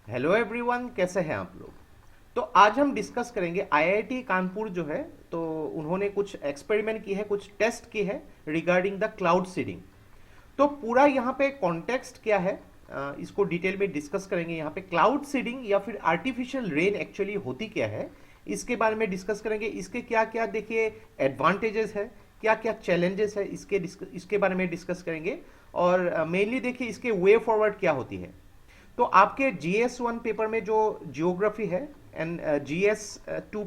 Hello everyone, कैसे हैं आप लोग। तो आज हम डिस्कस करेंगे आईआईटी कानपुर जो है, तो उन्होंने कुछ एक्सपेरिमेंट की है, कुछ टेस्ट की है रिगार्डिंग द क्लाउड सीडिंग। तो पूरा यहाँ पे कॉन्टेक्स्ट क्या है, इसको डिटेल में डिस्कस करेंगे। यहाँ पे क्लाउड सीडिंग या फिर आर्टिफिशियल रेन एक्चुअली होती क्या है, इसके बारे में डिस्कस करेंगे। इसके क्या क्या देखिए एडवांटेजेस है, क्या क्या चैलेंजेस है, इसके बारे में डिस्कस करेंगे। और मेनली देखिए इसके वे फॉरवर्ड क्या होती है। तो आपके GS1 पेपर में जो जियोग्राफी है एंड GS3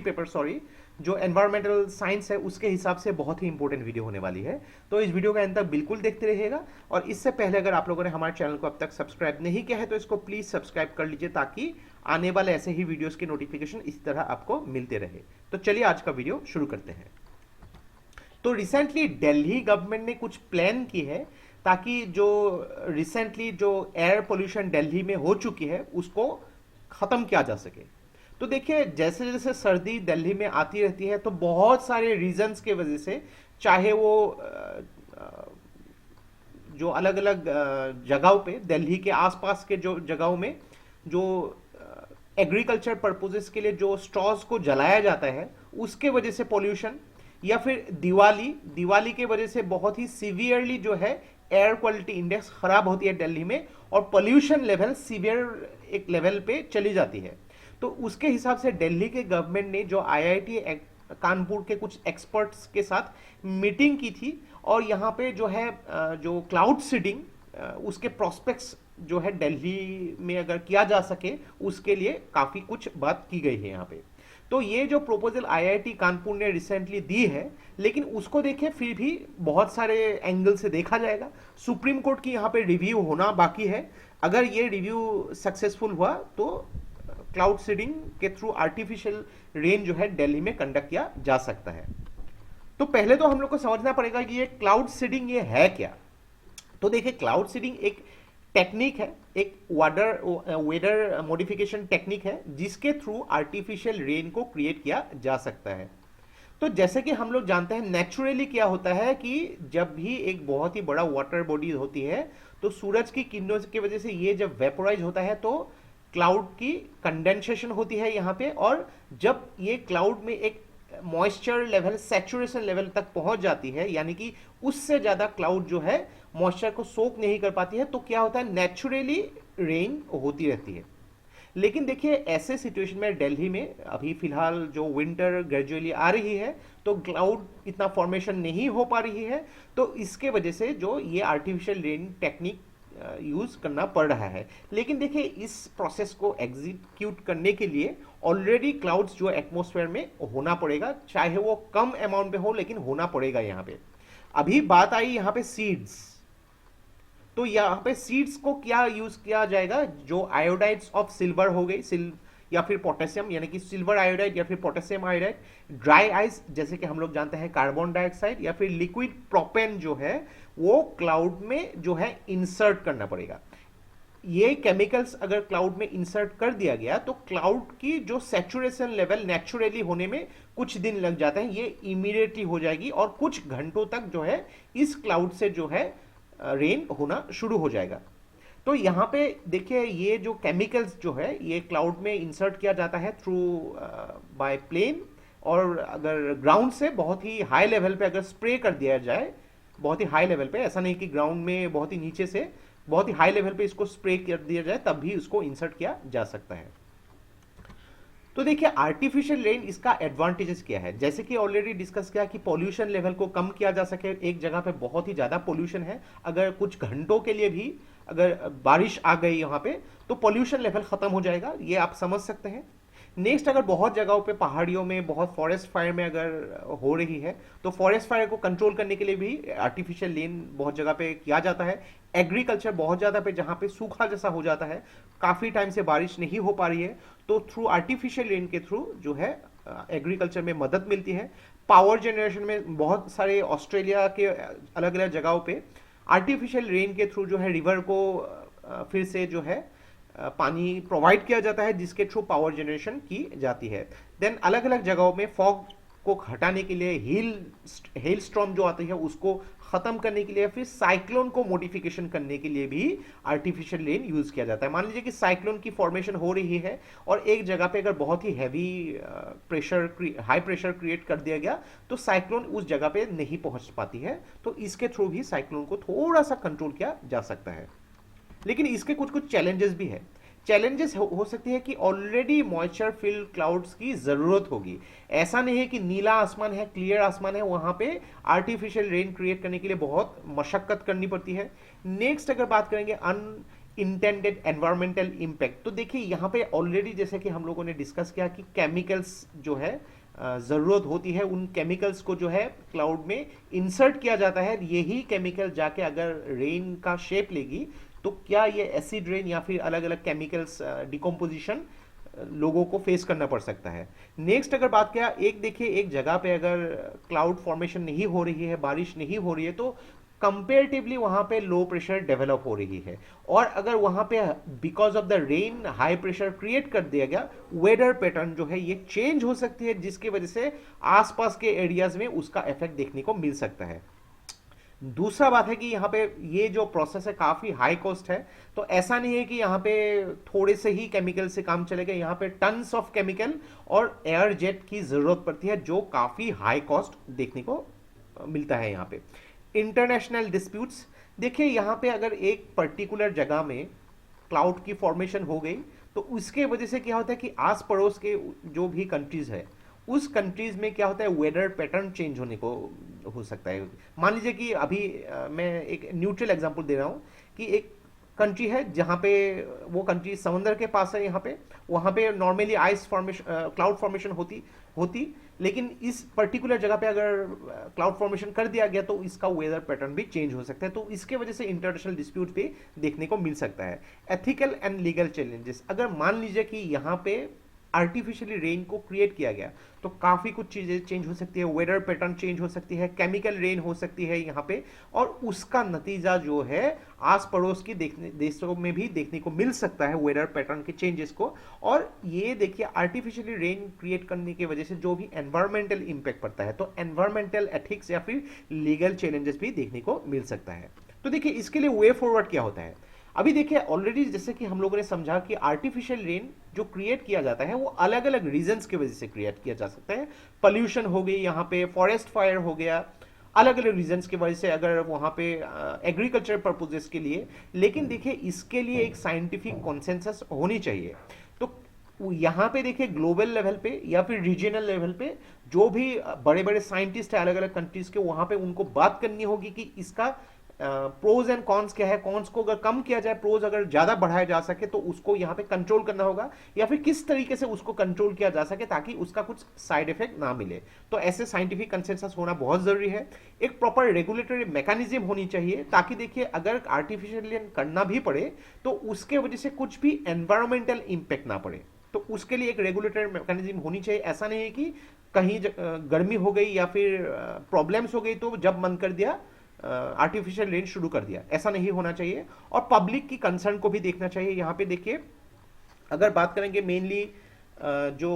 पेपर सॉरी, जो एनवायरमेंटल साइंस है, उसके हिसाब से बहुत ही इंपॉर्टेंट वीडियो होने वाली है। तो इस वीडियो का अंत तक बिल्कुल देखते रहिएगा। और इससे पहले अगर आप लोगों ने हमारे चैनल को अब तक सब्सक्राइब नहीं किया है तो इसको प्लीज सब्सक्राइब कर लीजिए, ताकि आने वाले ऐसे ही वीडियोस के नोटिफिकेशन इस तरह आपको मिलते रहे। तो चलिए आज का वीडियो शुरू करते हैं। तो रिसेंटली दिल्ली गवर्नमेंट ने कुछ प्लान की है, ताकि जो रिसेंटली जो एयर पोल्यूशन दिल्ली में हो चुकी है उसको खत्म किया जा सके। तो देखिए जैसे जैसे सर्दी दिल्ली में आती रहती है, तो बहुत सारे रीजंस के वजह से, चाहे वो जो अलग अलग जगहों पे दिल्ली के आसपास के जो जगहों में जो एग्रीकल्चर पर्पसेस के लिए जो स्ट्रॉज को जलाया जाता है, उसके वजह से पोल्यूशन, या फिर दिवाली दिवाली के वजह से बहुत ही सीवियरली जो है एयर क्वालिटी इंडेक्स खराब होती है दिल्ली में, और पोल्यूशन लेवल सीवियर एक लेवल पे चली जाती है। तो उसके हिसाब से दिल्ली के गवर्नमेंट ने जो आईआईटी कानपुर के कुछ एक्सपर्ट्स के साथ मीटिंग की थी, और यहाँ पे जो है जो क्लाउड सीडिंग, उसके प्रोस्पेक्ट्स जो है दिल्ली में अगर किया जा सके, उसके लिए काफी कुछ बात की गई है यहाँ पे। तो ये जो प्रपोजल आईआईटी कानपुर ने रिसेंटली दी है, लेकिन उसको देखें फिर भी बहुत सारे एंगल से देखा जाएगा। सुप्रीम कोर्ट की यहाँ पे रिव्यू होना बाकी है। अगर ये रिव्यू सक्सेसफुल हुआ तो क्लाउड सीडिंग के थ्रू आर्टिफिशियल रेन जो है दिल्ली में कंडक्ट किया जा सकता है। तो पहले तो हम लोग को समझना पड़ेगा कि ये क्लाउड सीडिंग ये है क्या। तो देखिए क्लाउड सीडिंग एक टेक्निक है, एक वेदर मॉडिफिकेशन टेक्निक है, जिसके थ्रू आर्टिफिशियल रेन को क्रिएट किया जा सकता है। तो जैसे कि हम लोग जानते हैं नेचुरली क्या होता है कि जब भी एक बहुत ही बड़ा वाटर बॉडी होती है, तो सूरज की किरणों की वजह से ये जब वेपोराइज होता है तो क्लाउड की कंडेंसेशन होती है यहाँ पे। और जब ये क्लाउड में एक मॉइस्चर लेवल, सैचुरेशन लेवल तक पहुंच जाती है, यानी कि उससे ज्यादा क्लाउड जो है मॉइस्चर को सोक नहीं कर पाती है, तो क्या होता है नेचुरली रेन होती रहती है। लेकिन देखिए ऐसे सिचुएशन में दिल्ली में अभी फिलहाल जो विंटर ग्रेजुअली आ रही है, तो क्लाउड इतना फॉर्मेशन नहीं हो पा रही है। तो इसके वजह से जो ये आर्टिफिशियल रेन टेक्निक यूज करना पड़ रहा है। लेकिन देखिए इस प्रोसेस को एग्जीक्यूट करने के लिए ऑलरेडी क्लाउड्स जो एटमॉस्फेयर में होना पड़ेगा, चाहे वो कम अमाउंट में हो, लेकिन होना पड़ेगा यहाँ पे। अभी बात आई यहाँ पे सीड्स। तो यहाँ पे सीड्स को क्या यूज किया जाएगा, जो आयोडाइड्स ऑफ सिल्वर हो गई, या फिर पोटेशियम, यानी कि सिल्वर आयोडाइड या फिर पोटेशियम आयोडाइड, ड्राई आइस जैसे कि हम लोग जानते हैं कार्बन डाइऑक्साइड, या फिर लिक्विड प्रोपेन जो है वो क्लाउड में जो है इंसर्ट करना पड़ेगा। ये केमिकल्स अगर क्लाउड में इंसर्ट कर दिया गया, तो क्लाउड की जो सैचुरेशन लेवल नेचुरली होने में कुछ दिन लग जाते हैं, ये इमीडिएटली हो जाएगी, और कुछ घंटों तक जो है इस क्लाउड से जो है रेन होना शुरू हो जाएगा। तो यहाँ पे देखिए ये जो केमिकल्स जो है ये क्लाउड में इंसर्ट किया जाता है थ्रू बाय प्लेन, और अगर ग्राउंड से बहुत ही हाई लेवल पे अगर स्प्रे कर दिया जाए, बहुत ही हाई लेवल पे, ऐसा नहीं कि ग्राउंड में बहुत ही नीचे से, बहुत ही हाई लेवल पे इसको स्प्रे कर दिया जाए, तब भी उसको इंसर्ट किया जा सकता है। तो देखिए आर्टिफिशियल रेन इसका एडवांटेजेस क्या है, जैसे कि ऑलरेडी डिस्कस किया कि पॉल्यूशन लेवल को कम किया जा सके। एक जगह पे बहुत ही ज्यादा पॉल्यूशन है, अगर कुछ घंटों के लिए भी अगर बारिश आ गई यहाँ पे, तो पॉल्यूशन लेवल खत्म हो जाएगा, ये आप समझ सकते हैं। नेक्स्ट, अगर बहुत जगहों पे पहाड़ियों में बहुत फॉरेस्ट फायर में अगर हो रही है, तो फॉरेस्ट फायर को कंट्रोल करने के लिए भी आर्टिफिशियल रेन बहुत जगह पे किया जाता है। एग्रीकल्चर बहुत ज्यादा पे जहाँ पे सूखा जैसा हो जाता है, काफी टाइम से बारिश नहीं हो पा रही है, तो थ्रू आर्टिफिशियल रेन के थ्रू जो है एग्रीकल्चर में मदद मिलती है। पावर जनरेशन में बहुत सारे ऑस्ट्रेलिया के अलग अलग जगहों पे आर्टिफिशियल रेन के थ्रू जो है रिवर को फिर से जो है पानी प्रोवाइड किया जाता है, जिसके थ्रू पावर जनरेशन की जाती है। देन अलग अलग जगहों में फॉग को हटाने के लिए हेल स्टॉर्म जो आती है उसको खत्म करने के लिए, फिर साइक्लोन को मॉडिफिकेशन करने के लिए भी आर्टिफिशियल रेन यूज किया जाता है। मान लीजिए कि साइक्लोन की फॉर्मेशन हो रही है और एक जगह पे अगर बहुत ही heavy pressure, high pressure create कर दिया गया तो साइक्लोन उस जगह पे नहीं पहुंच पाती है, तो इसके थ्रू भी साइक्लोन को थोड़ा सा कंट्रोल किया जा सकता है। लेकिन इसके कुछ कुछ चैलेंजेस भी है। चैलेंजेस हो सकती है कि ऑलरेडी मॉइस्चर फिल्ड क्लाउड्स की जरूरत होगी। ऐसा नहीं है कि नीला आसमान है, क्लियर आसमान है, वहां पे आर्टिफिशियल रेन क्रिएट करने के लिए बहुत मशक्कत करनी पड़ती है। नेक्स्ट अगर बात करेंगे अनइंटेंडेड एनवायरमेंटल इम्पैक्ट, तो देखिए यहाँ पे ऑलरेडी जैसे कि हम लोगों ने डिस्कस किया कि केमिकल्स जो है ज़रूरत होती है, उन केमिकल्स को जो है क्लाउड में इंसर्ट किया जाता है। यही केमिकल जाके अगर रेन का शेप लेगी तो क्या ये एसिड रेन या फिर अलग अलग केमिकल्स डिकम्पोजिशन लोगों को फेस करना पड़ सकता है। नेक्स्ट अगर बात किया, एक देखिए एक जगह पे अगर क्लाउड फॉर्मेशन नहीं हो रही है, बारिश नहीं हो रही है, तो कंपेरेटिवली वहां पे लो प्रेशर डेवलप हो रही है, और अगर वहां पे because of the rain high pressure create कर दिया गया, वेदर पैटर्न जो है ये चेंज हो सकती है, जिसकी वजह से आसपास के एरियाज में उसका इफेक्ट देखने को मिल सकता है। दूसरा बात है कि यहाँ पे ये जो प्रोसेस है काफी हाई कॉस्ट है, तो ऐसा नहीं है कि यहाँ पे थोड़े से ही केमिकल से काम चलेगा, यहाँ पे टन्स ऑफ केमिकल और एयर जेट की जरूरत पड़ती है, जो काफी हाई कॉस्ट देखने को मिलता है। यहाँ पे इंटरनेशनल डिस्प्यूट्स, देखिए यहाँ पे अगर एक पर्टिकुलर जगह में क्लाउड की फॉर्मेशन हो गई तो उसके वजह से क्या होता है कि आस पड़ोस के जो भी कंट्रीज है उस कंट्रीज में क्या होता है, वेदर पैटर्न चेंज होने को हो सकता है। मान लीजिए कि अभी मैं एक न्यूट्रल एग्जांपल दे रहा हूँ कि एक कंट्री है जहाँ पे वो कंट्री समंदर के पास है, यहाँ पे वहाँ पे normally ice formation cloud formation होती लेकिन इस पर्टिकुलर जगह पे अगर क्लाउड फॉर्मेशन कर दिया गया तो इसका वेदर पैटर्न भी चेंज हो सकता है, तो इसके वजह से इंटरनेशनल डिस्प्यूट भी देखने को मिल सकता है। एथिकल एंड लीगल चैलेंजेस, अगर मान लीजिए कि यहाँ पे आर्टिफिशियली रेन को क्रिएट किया गया तो काफ़ी कुछ चीज़ें चेंज हो सकती है, वेदर पैटर्न चेंज हो सकती है, केमिकल रेन हो सकती है यहाँ पे, और उसका नतीजा जो है आस पड़ोस के देशों में भी देखने को मिल सकता है वेदर पैटर्न के चेंजेस को। और ये देखिए आर्टिफिशियली रेन क्रिएट करने की वजह से जो भी एनवायरमेंटल इम्पैक्ट पड़ता है, तो एनवायरमेंटल एथिक्स या फिर लीगल चैलेंजेस भी देखने को मिल सकता है। तो देखिए इसके लिए वे फॉरवर्ड क्या होता है। अभी देखिए ऑलरेडी जैसे कि हम लोगों ने समझा कि आर्टिफिशियल रेन जो क्रिएट किया जाता है वो अलग अलग रीजंस की वजह से क्रिएट किया जा सकता है। पॉल्यूशन हो गई, यहाँ पे फॉरेस्ट फायर हो गया, अलग अलग रीजंस की वजह से, अगर वहाँ पे एग्रीकल्चर पर्पजेस के लिए। लेकिन देखिए इसके लिए एक साइंटिफिक कॉन्सेंसस होनी चाहिए। तो यहाँ पे देखिए ग्लोबल लेवल पे या फिर रीजनल लेवल पे जो भी बड़े बड़े साइंटिस्ट है अलग अलग कंट्रीज के, वहाँ पे उनको बात करनी होगी कि इसका प्रोज एंड कॉन्स क्या है। कॉन्स को अगर कम किया जाए, प्रोज अगर ज्यादा बढ़ाया जा सके तो उसको यहाँ पे कंट्रोल करना होगा, या फिर किस तरीके से उसको कंट्रोल किया जा सके ताकि उसका कुछ साइड इफेक्ट ना मिले। तो ऐसे साइंटिफिक कंसेंसस होना बहुत जरूरी है। एक प्रॉपर रेगुलेटरी मैकेनिज्म होनी चाहिए ताकि देखिए अगर आर्टिफिशियल रेन करना भी पड़े तो उसके वजह से कुछ भी एनवायरमेंटल इंपैक्ट ना पड़े, तो उसके लिए एक रेगुलेटरी मैकेनिज्म होनी चाहिए। ऐसा नहीं है कि कहीं गर्मी हो गई या फिर प्रॉब्लम्स हो गई तो जब मन कर दिया आर्टिफिशियल रेन शुरू कर दिया, ऐसा नहीं होना चाहिए। और पब्लिक की कंसर्न को भी देखना चाहिए। यहाँ पे देखिए अगर बात करेंगे मेनली जो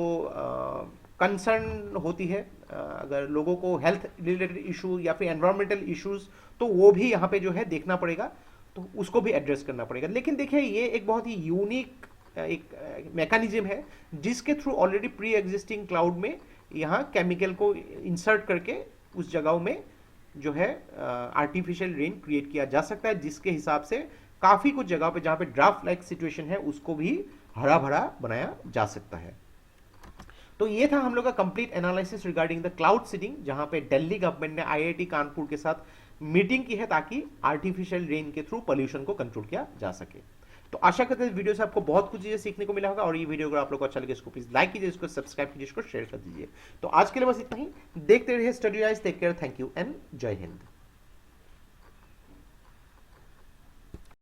कंसर्न होती है, अगर लोगों को हेल्थ रिलेटेड इशू या फिर एनवायरमेंटल इश्यूज, तो वो भी यहाँ पे जो है देखना पड़ेगा, तो उसको भी एड्रेस करना पड़ेगा। लेकिन देखिए ये एक बहुत ही यूनिक एक मैकेनिज्म है जिसके through already pre existing cloud में यहाँ केमिकल को इंसर्ट करके उस जगहों में जो है आर्टिफिशियल रेन क्रिएट किया जा सकता है, जिसके हिसाब से काफी कुछ जगह पे जहां पे ड्राफ्ट लाइक सिचुएशन है उसको भी हरा भरा बनाया जा सकता है। तो ये था हम लोग का complete analysis regarding the cloud seeding, जहां पे दिल्ली गवर्नमेंट ने आईआईटी कानपुर के साथ मीटिंग की है ताकि आर्टिफिशियल रेन के थ्रू पोल्यूशन को कंट्रोल किया जा सके। तो आशा करते हैं इस वीडियो से आपको बहुत कुछ चीजें सीखने को मिला होगा, और ये वीडियो अगर आप लोग को अच्छा लगे इसको प्लीज लाइक कीजिए, इसको सब्सक्राइब कीजिए, इसको शेयर कर दीजिए। तो आज के लिए बस इतना ही। देखते रहिए study rise, take care, thank you and जय हिंद।